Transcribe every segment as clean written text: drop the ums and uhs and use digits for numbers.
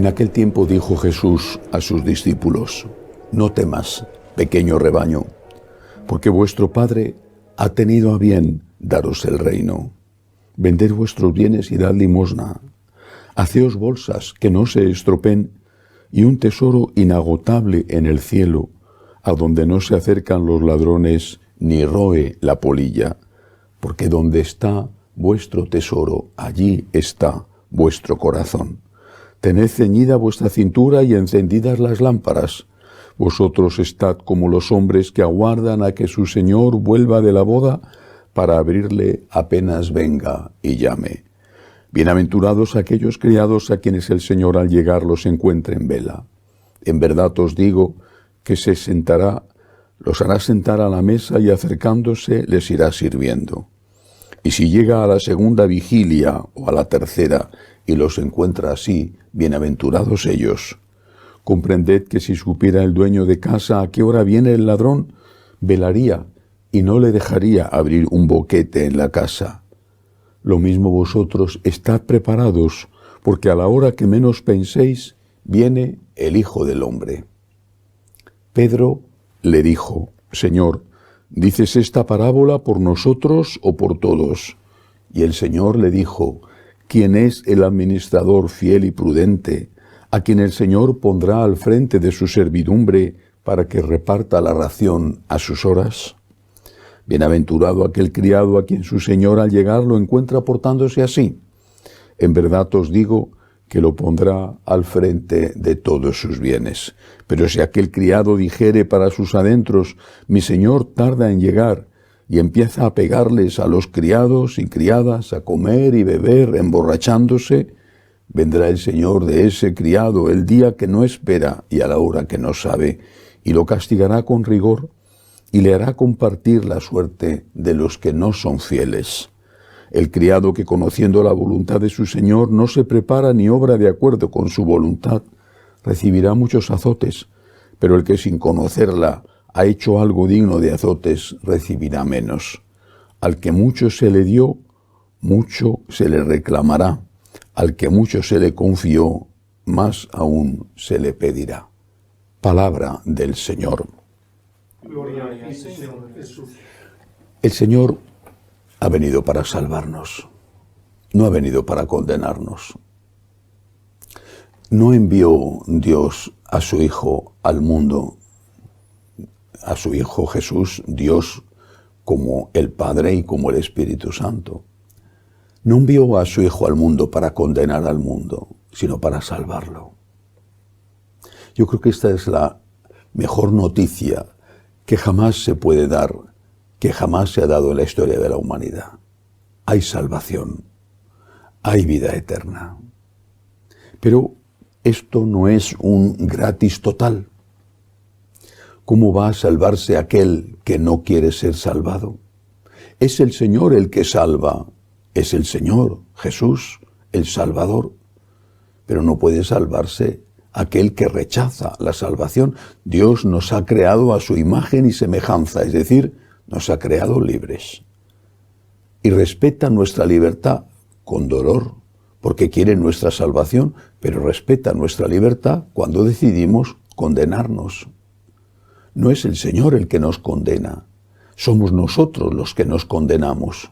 En aquel tiempo dijo Jesús a sus discípulos: no temas, pequeño rebaño, porque vuestro Padre ha tenido a bien daros el reino. Vended vuestros bienes y dad limosna. Haceos bolsas que no se estropeen y un tesoro inagotable en el cielo, a donde no se acercan los ladrones ni roe la polilla, porque donde está vuestro tesoro, allí está vuestro corazón. Tened ceñida vuestra cintura y encendidas las lámparas. Vosotros estad como los hombres que aguardan a que su Señor vuelva de la boda para abrirle apenas venga y llame. Bienaventurados aquellos criados a quienes el Señor al llegar los encuentre en vela. En verdad os digo que los hará sentar a la mesa y acercándose les irá sirviendo. Y si llega a la segunda vigilia o a la tercera y los encuentra así, bienaventurados ellos. Comprended que si supiera el dueño de casa a qué hora viene el ladrón, velaría y no le dejaría abrir un boquete en la casa. Lo mismo vosotros, estad preparados, porque a la hora que menos penséis, viene el Hijo del Hombre. Pedro le dijo: Señor, ¿dices esta parábola por nosotros o por todos? Y el Señor le dijo: ¿quién es el administrador fiel y prudente, a quien el Señor pondrá al frente de su servidumbre para que reparta la ración a sus horas? Bienaventurado aquel criado a quien su Señor al llegar lo encuentra portándose así. En verdad os digo que lo pondrá al frente de todos sus bienes. Pero si aquel criado dijere para sus adentros: mi Señor tarda en llegar, y empieza a pegarles a los criados y criadas, a comer y beber, emborrachándose, vendrá el Señor de ese criado el día que no espera y a la hora que no sabe, y lo castigará con rigor, y le hará compartir la suerte de los que no son fieles. El criado que, conociendo la voluntad de su Señor, no se prepara ni obra de acuerdo con su voluntad, recibirá muchos azotes, pero el que sin conocerla ha hecho algo digno de azotes, recibirá menos. Al que mucho se le dio, mucho se le reclamará. Al que mucho se le confió, más aún se le pedirá. Palabra del Señor. Gloria a ti, Señor Jesús. El Señor ha venido para salvarnos, no ha venido para condenarnos. No envió Dios a su Hijo al mundo, a su Hijo Jesús, Dios como el Padre y como el Espíritu Santo. No envió a su Hijo al mundo para condenar al mundo, sino para salvarlo. Yo creo que esta es la mejor noticia que jamás se puede dar, que jamás se ha dado en la historia de la humanidad. Hay salvación, hay vida eterna. Pero esto no es un gratis total. ¿Cómo va a salvarse aquel que no quiere ser salvado? Es el Señor el que salva, es el Señor, Jesús, el Salvador. Pero no puede salvarse aquel que rechaza la salvación. Dios nos ha creado a su imagen y semejanza, es decir, nos ha creado libres. Y respeta nuestra libertad con dolor, porque quiere nuestra salvación, pero respeta nuestra libertad cuando decidimos condenarnos. No es el Señor el que nos condena, somos nosotros los que nos condenamos.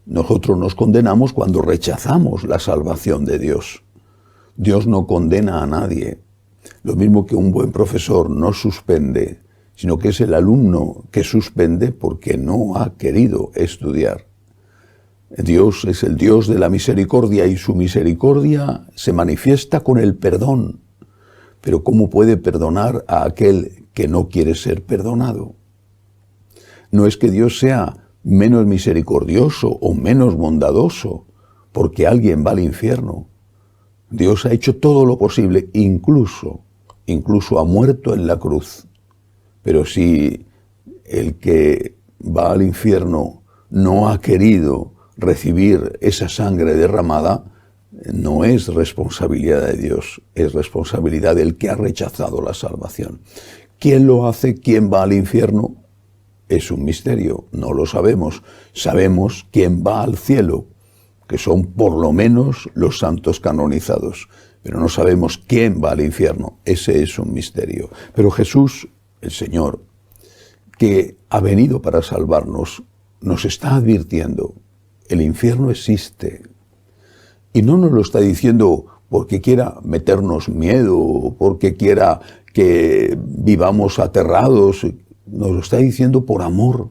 Nosotros nos condenamos cuando rechazamos la salvación de Dios. Dios no condena a nadie. Lo mismo que un buen profesor no suspende, sino que es el alumno que suspende porque no ha querido estudiar. Dios es el Dios de la misericordia y su misericordia se manifiesta con el perdón. Pero ¿cómo puede perdonar a aquel que no quiere ser perdonado? No es que Dios sea menos misericordioso o menos bondadoso porque alguien va al infierno. Dios ha hecho todo lo posible, incluso ha muerto en la cruz. Pero si el que va al infierno no ha querido recibir esa sangre derramada, no es responsabilidad de Dios, es responsabilidad del que ha rechazado la salvación. ¿Quién lo hace? ¿Quién va al infierno? Es un misterio, no lo sabemos. Sabemos quién va al cielo, que son por lo menos los santos canonizados. pero no sabemos quién va al infierno. Ese es un misterio. Pero Jesús, el Señor, que ha venido para salvarnos, nos está advirtiendo, el infierno existe. Y no nos lo está diciendo porque quiera meternos miedo, o porque quiera que vivamos aterrados, nos lo está diciendo por amor.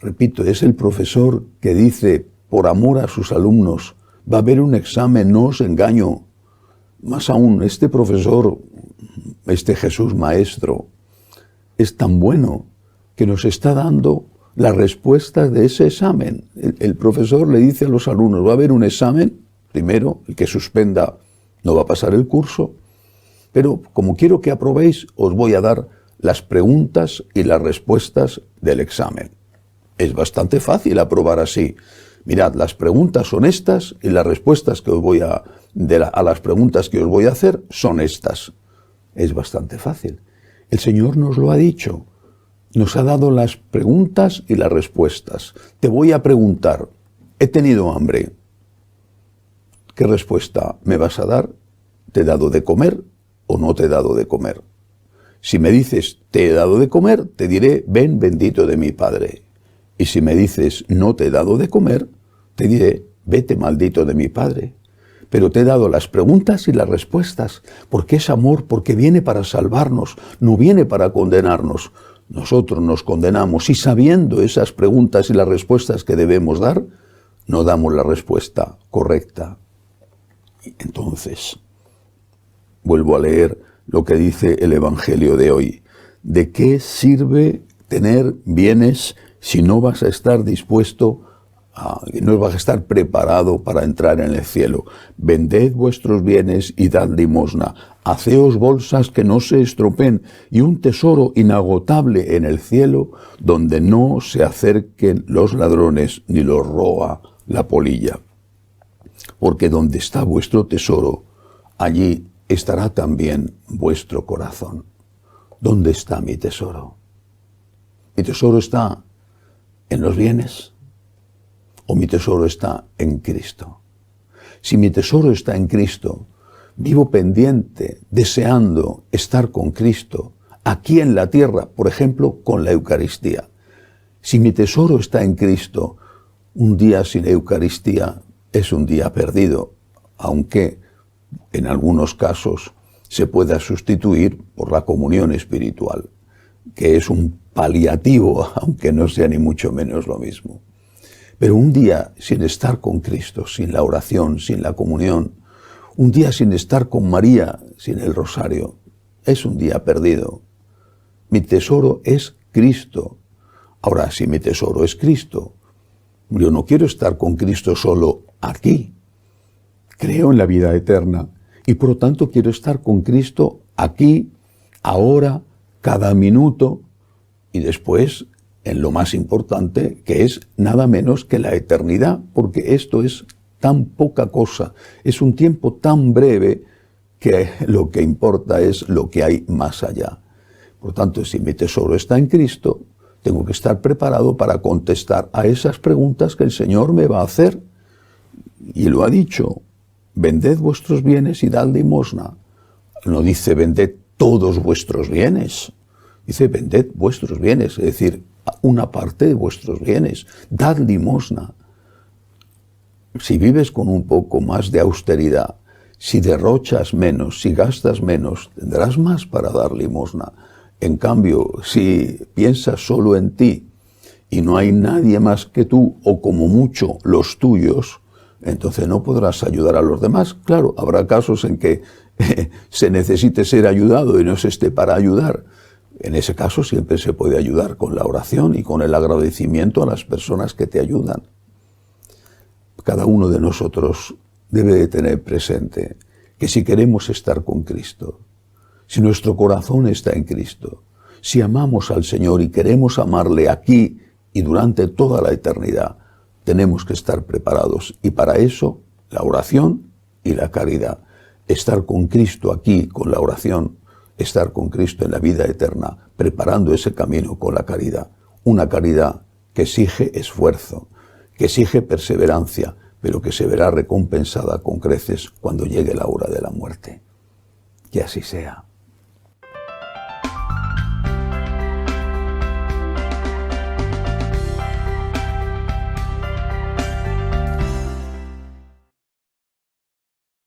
Repito, es el profesor que dice, por amor a sus alumnos, va a haber un examen, no os engaño. Más aún, este profesor, este Jesús Maestro, es tan bueno que nos está dando las respuestas de ese examen. El profesor le dice a los alumnos, va a haber un examen, primero, el que suspenda no va a pasar el curso, pero como quiero que aprobéis, os voy a dar las preguntas y las respuestas del examen. Es bastante fácil aprobar así. Mirad, las preguntas son estas y las respuestas que os voy a las preguntas que os voy a hacer son estas. Es bastante fácil. El Señor nos lo ha dicho. Nos ha dado las preguntas y las respuestas. Te voy a preguntar, he tenido hambre. ¿Qué respuesta me vas a dar? ¿Te he dado de comer o no te he dado de comer? Si me dices, te he dado de comer, te diré, ven bendito de mi Padre. Y si me dices, no te he dado de comer, te diré, vete maldito de mi Padre. Pero te he dado las preguntas y las respuestas, porque es amor, porque viene para salvarnos, no viene para condenarnos. Nosotros nos condenamos y sabiendo esas preguntas y las respuestas que debemos dar, no damos la respuesta correcta. Entonces, vuelvo a leer lo que dice el Evangelio de hoy. ¿De qué sirve tener bienes si no vas a estar dispuesto, no vas a estar preparado para entrar en el cielo? Vended vuestros bienes y dad limosna. Haceos bolsas que no se estropeen y un tesoro inagotable en el cielo, donde no se acerquen los ladrones ni los roba la polilla. Porque donde está vuestro tesoro, allí estará también vuestro corazón. ¿Dónde está mi tesoro? ¿Mi tesoro está en los bienes o mi tesoro está en Cristo? Si mi tesoro está en Cristo, vivo pendiente, deseando estar con Cristo, aquí en la tierra, por ejemplo, con la Eucaristía. Si mi tesoro está en Cristo, un día sin Eucaristía es un día perdido, aunque en algunos casos se pueda sustituir por la comunión espiritual, que es un paliativo, aunque no sea ni mucho menos lo mismo. Pero un día sin estar con Cristo, sin la oración, sin la comunión, un día sin estar con María, sin el rosario, es un día perdido. Mi tesoro es Cristo. Ahora, si mi tesoro es Cristo, yo no quiero estar con Cristo solo aquí. Creo en la vida eterna y por lo tanto quiero estar con Cristo aquí, ahora, cada minuto y después en lo más importante, que es nada menos que la eternidad, porque esto es tan poca cosa, es un tiempo tan breve que lo que importa es lo que hay más allá. Por tanto, si mi tesoro está en Cristo, tengo que estar preparado para contestar a esas preguntas que el Señor me va a hacer. Y lo ha dicho, vended vuestros bienes y dad limosna. No dice vended todos vuestros bienes, dice vended vuestros bienes, es decir, una parte de vuestros bienes, dad limosna. Si vives con un poco más de austeridad, si derrochas menos, si gastas menos, tendrás más para dar limosna. En cambio, si piensas solo en ti y no hay nadie más que tú, o como mucho los tuyos, entonces no podrás ayudar a los demás. Claro, habrá casos en que se necesite ser ayudado y no se esté para ayudar. En ese caso siempre se puede ayudar con la oración y con el agradecimiento a las personas que te ayudan. Cada uno de nosotros debe de tener presente que si queremos estar con Cristo, si nuestro corazón está en Cristo, si amamos al Señor y queremos amarle aquí y durante toda la eternidad, tenemos que estar preparados. Y para eso, la oración y la caridad. Estar con Cristo aquí con la oración, estar con Cristo en la vida eterna, preparando ese camino con la caridad. Una caridad que exige esfuerzo, que exige perseverancia, pero que se verá recompensada con creces cuando llegue la hora de la muerte. Que así sea.